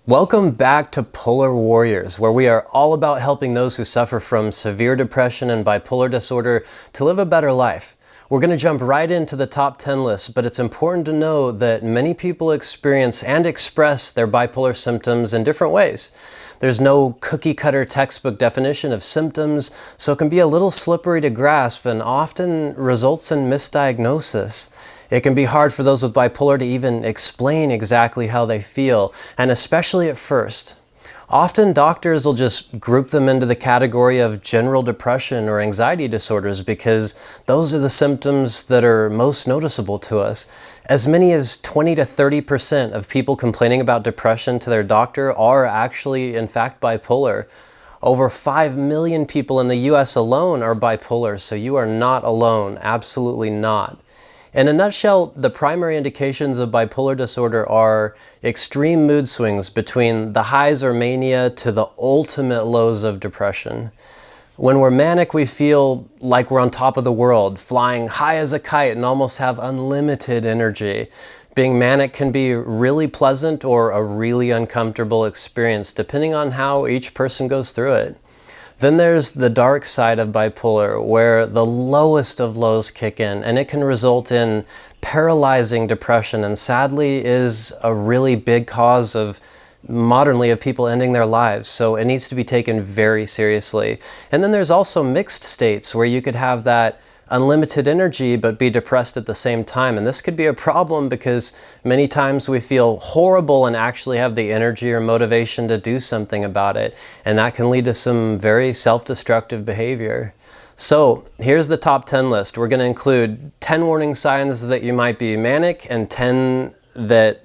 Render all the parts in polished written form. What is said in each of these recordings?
Welcome back to Polar Warriors, where we are all about helping those who suffer from severe depression and bipolar disorder to live a better life. We're going to jump right into the top 10 list, but it's important to know that many people experience and express their bipolar symptoms in different ways. There's no cookie-cutter textbook definition of symptoms, so it can be a little slippery to grasp and often results in misdiagnosis. It can be hard for those with bipolar to even explain exactly how they feel, and especially at first. Often doctors will just group them into the category of general depression or anxiety disorders because those are the symptoms that are most noticeable to us. As many as 20 to 30% of people complaining about depression to their doctor are actually, in fact, bipolar. Over 5 million people in the US alone are bipolar, so you are not alone, absolutely not. In a nutshell, the primary indications of bipolar disorder are extreme mood swings between the highs or mania to the ultimate lows of depression. When we're manic, we feel like we're on top of the world, flying high as a kite and almost have unlimited energy. Being manic can be really pleasant or a really uncomfortable experience, depending on how each person goes through it. Then there's the dark side of bipolar, where the lowest of lows kick in, and it can result in paralyzing depression, and sadly is a really big cause of modernly of people ending their lives, so it needs to be taken very seriously. And then there's also mixed states, where you could have that unlimited energy but be depressed at the same time, and this could be a problem because many times we feel horrible and actually have the energy or motivation to do something about it, and that can lead to some very self-destructive behavior. So here's the top 10 list. We're going to include 10 warning signs that you might be manic and 10 that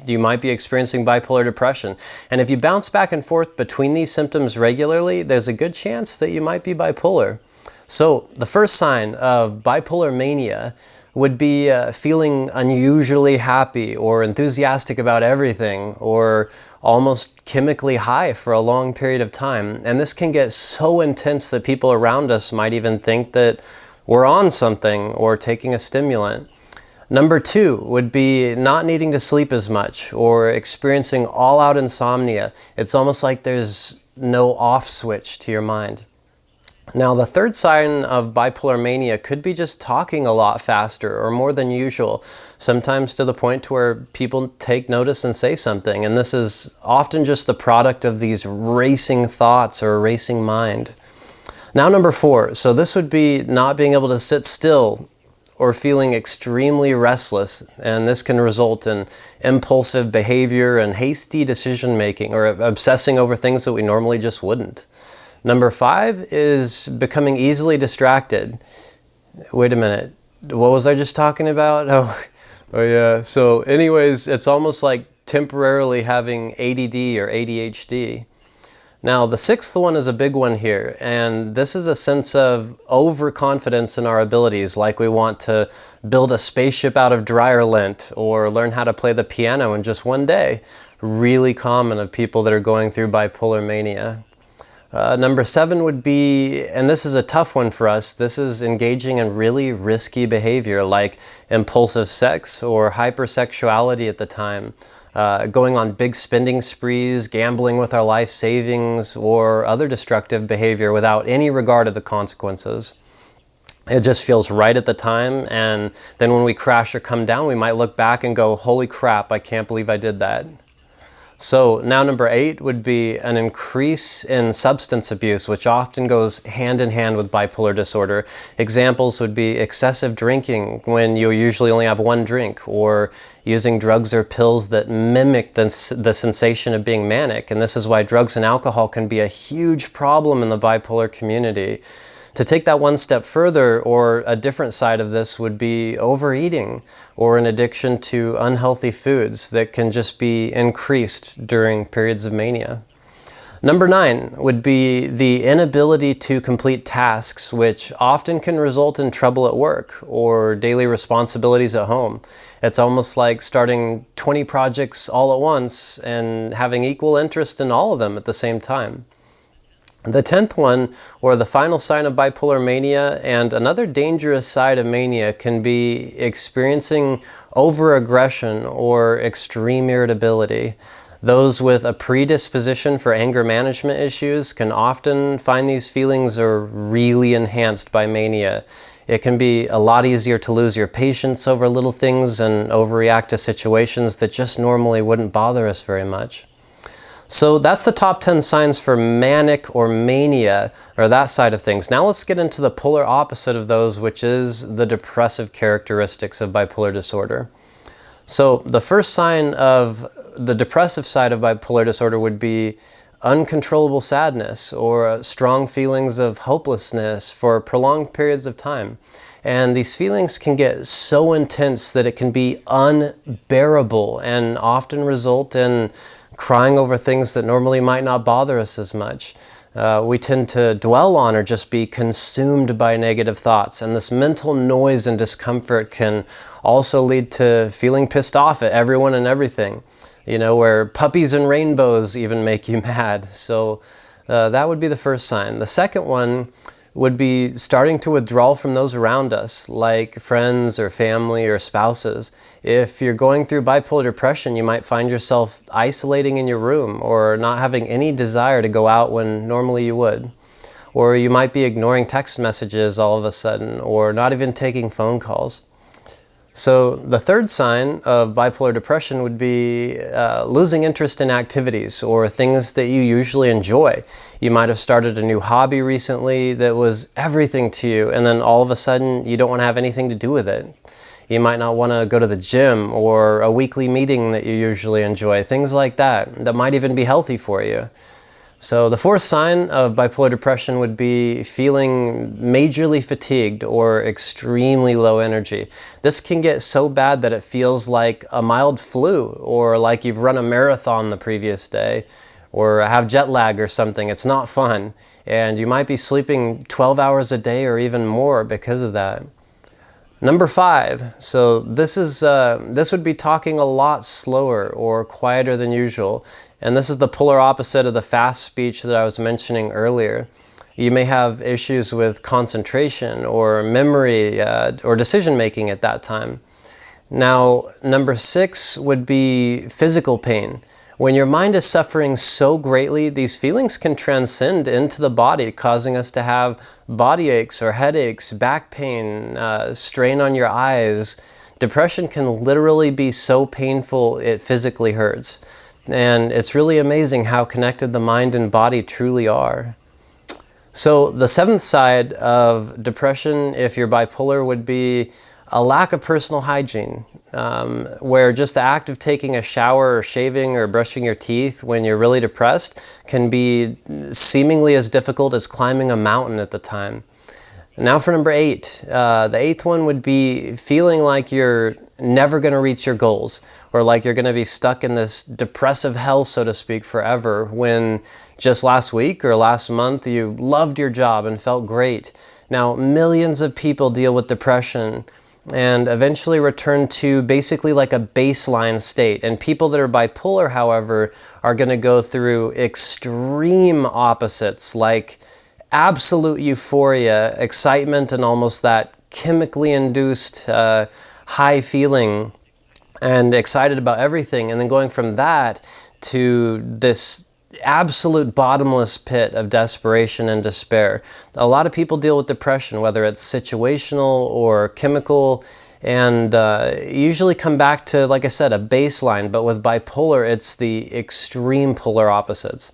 you might be experiencing bipolar depression. And if you bounce back and forth between these symptoms regularly, there's a good chance that you might be bipolar. So the first sign of bipolar mania would be feeling unusually happy or enthusiastic about everything, or almost chemically high for a long period of time. And this can get so intense that people around us might even think that we're on something or taking a stimulant. Number 2 would be not needing to sleep as much or experiencing all-out insomnia. It's almost like there's no off switch to your mind. Now, the third sign of bipolar mania could be just talking a lot faster or more than usual, sometimes to the point to where people take notice and say something, and this is often just the product of these racing thoughts or a racing mind. Now, number 4, so this would be not being able to sit still or feeling extremely restless, and this can result in impulsive behavior and hasty decision making or obsessing over things that we normally just wouldn't. Number 5 is becoming easily distracted. Wait a minute, what was I just talking about? Oh yeah, so anyways, it's almost like temporarily having ADD or ADHD. Now, the 6th one is a big one here, and this is a sense of overconfidence in our abilities, like we want to build a spaceship out of dryer lint or learn how to play the piano in just one day. Really common of people that are going through bipolar mania. Number 7 would be, and this is a tough one for us, this is engaging in really risky behavior like impulsive sex or hypersexuality at the time, going on big spending sprees, gambling with our life savings, or other destructive behavior without any regard to the consequences. It just feels right at the time, and then when we crash or come down, we might look back and go, holy crap, I can't believe I did that. So now number 8 would be an increase in substance abuse, which often goes hand in hand with bipolar disorder. Examples would be excessive drinking when you usually only have one drink, or using drugs or pills that mimic the sensation of being manic. And this is why drugs and alcohol can be a huge problem in the bipolar community. To take that one step further, or a different side of this, would be overeating or an addiction to unhealthy foods that can just be increased during periods of mania. Number 9 would be the inability to complete tasks, which often can result in trouble at work or daily responsibilities at home. It's almost like starting 20 projects all at once and having equal interest in all of them at the same time. The 10th one, or the final sign of bipolar mania, and another dangerous side of mania, can be experiencing overaggression or extreme irritability. Those with a predisposition for anger management issues can often find these feelings are really enhanced by mania. It can be a lot easier to lose your patience over little things and overreact to situations that just normally wouldn't bother us very much. So that's the top 10 signs for manic or mania, or that side of things. Now let's get into the polar opposite of those, which is the depressive characteristics of bipolar disorder. So the first sign of the depressive side of bipolar disorder would be uncontrollable sadness or strong feelings of hopelessness for prolonged periods of time. And these feelings can get so intense that it can be unbearable and often result in crying over things that normally might not bother us as much. We tend to dwell on or just be consumed by negative thoughts, and this mental noise and discomfort can also lead to feeling pissed off at everyone and everything. You know, where puppies and rainbows even make you mad. So that would be the first sign. The second one would be starting to withdraw from those around us, like friends or family or spouses. If you're going through bipolar depression, you might find yourself isolating in your room or not having any desire to go out when normally you would. Or you might be ignoring text messages all of a sudden, or not even taking phone calls. So the third sign of bipolar depression would be losing interest in activities or things that you usually enjoy. You might have started a new hobby recently that was everything to you, and then all of a sudden you don't want to have anything to do with it. You might not want to go to the gym or a weekly meeting that you usually enjoy, things like that might even be healthy for you. So the fourth sign of bipolar depression would be feeling majorly fatigued or extremely low energy. This can get so bad that it feels like a mild flu, or like you've run a marathon the previous day, or have jet lag or something. It's not fun, and you might be sleeping 12 hours a day or even more because of that. Number 5, so this would be talking a lot slower or quieter than usual, and this is the polar opposite of the fast speech that I was mentioning earlier. You may have issues with concentration or memory or decision making at that time. Now, number 6 would be physical pain. When your mind is suffering so greatly, these feelings can transcend into the body, causing us to have body aches or headaches, back pain, strain on your eyes. Depression can literally be so painful it physically hurts. And it's really amazing how connected the mind and body truly are. So the 7th side of depression, if you're bipolar, would be a lack of personal hygiene. Where just the act of taking a shower or shaving or brushing your teeth when you're really depressed can be seemingly as difficult as climbing a mountain at the time. Now for number 8, the 8th one would be feeling like you're never going to reach your goals, or like you're going to be stuck in this depressive hell, so to speak, forever, when just last week or last month you loved your job and felt great. Now millions of people deal with depression and eventually return to basically like a baseline state. And people that are bipolar, however, are going to go through extreme opposites, like absolute euphoria, excitement, and almost that chemically induced high feeling and excited about everything. And then going from that to this absolute bottomless pit of desperation and despair. A lot of people deal with depression, whether it's situational or chemical, and usually come back to, like I said, a baseline. But with bipolar, it's the extreme polar opposites.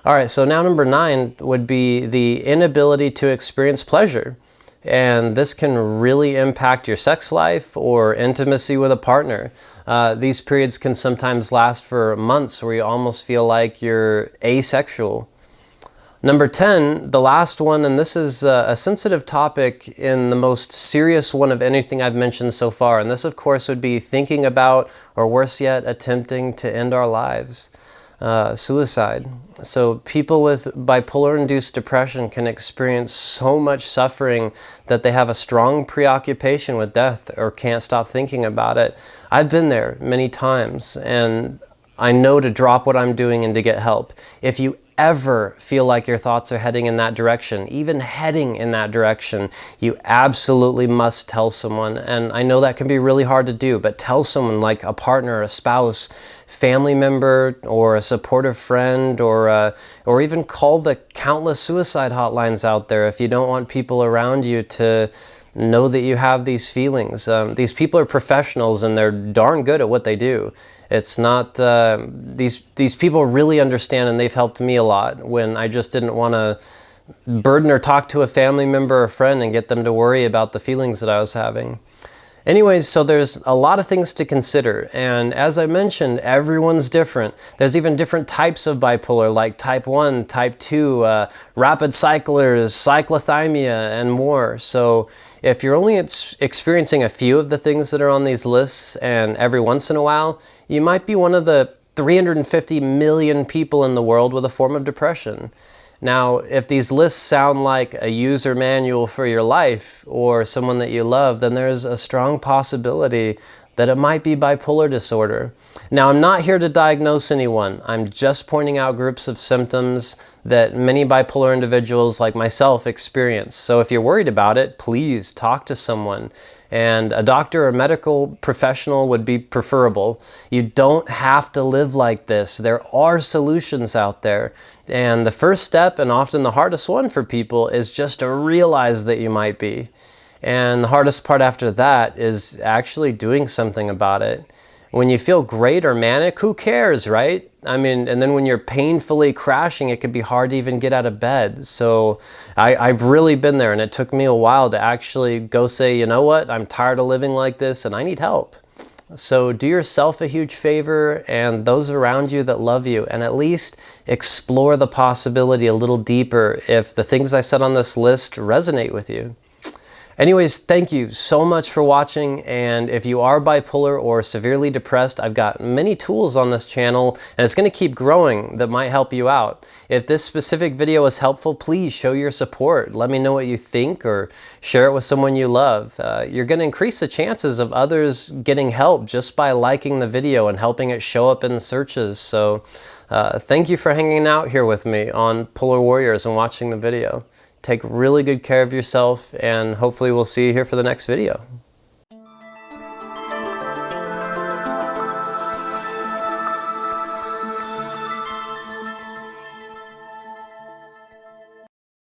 All right, so now number 9 would be the inability to experience pleasure. And this can really impact your sex life or intimacy with a partner. These periods can sometimes last for months where you almost feel like you're asexual. Number 10, the last one, and this is a sensitive topic in the most serious one of anything I've mentioned so far. And this, of course, would be thinking about, or worse yet, attempting to end our lives. Suicide. So people with bipolar-induced depression can experience so much suffering that they have a strong preoccupation with death or can't stop thinking about it. I've been there many times, and I know to drop what I'm doing and to get help. If you ever feel like your thoughts are heading in that direction, even heading in that direction, you absolutely must tell someone. And I know that can be really hard to do, but tell someone, like a partner, a spouse, family member, or a supportive friend, or even call the countless suicide hotlines out there if you don't want people around you to know that you have these feelings. These people are professionals and they're darn good at what they do. It's not, these people really understand, and they've helped me a lot when I just didn't want to burden or talk to a family member or friend and get them to worry about the feelings that I was having. Anyways, so there's a lot of things to consider, and as I mentioned, everyone's different. There's even different types of bipolar, like type 1, type 2, rapid cyclers, cyclothymia, and more. So if you're only experiencing a few of the things that are on these lists, and every once in a while, you might be one of the 350 million people in the world with a form of depression. Now, if these lists sound like a user manual for your life or someone that you love, then there's a strong possibility that it might be bipolar disorder. Now, I'm not here to diagnose anyone. I'm just pointing out groups of symptoms that many bipolar individuals like myself experience. So if you're worried about it, please talk to someone. And a doctor or medical professional would be preferable. You don't have to live like this. There are solutions out there. And the first step, and often the hardest one for people, is just to realize that you might be. And the hardest part after that is actually doing something about it. When you feel great or manic, who cares, right? I mean, and then when you're painfully crashing, it could be hard to even get out of bed. So I've really been there, and it took me a while to actually go say, you know what, I'm tired of living like this and I need help. So do yourself a huge favor and those around you that love you, and at least explore the possibility a little deeper if the things I said on this list resonate with you. Anyways, thank you so much for watching, and if you are bipolar or severely depressed, I've got many tools on this channel, and it's going to keep growing that might help you out. If this specific video was helpful, please show your support. Let me know what you think, or share it with someone you love. You're going to increase the chances of others getting help just by liking the video and helping it show up in searches. So thank you for hanging out here with me on Polar Warriors and watching the video. Take really good care of yourself, and hopefully we'll see you here for the next video.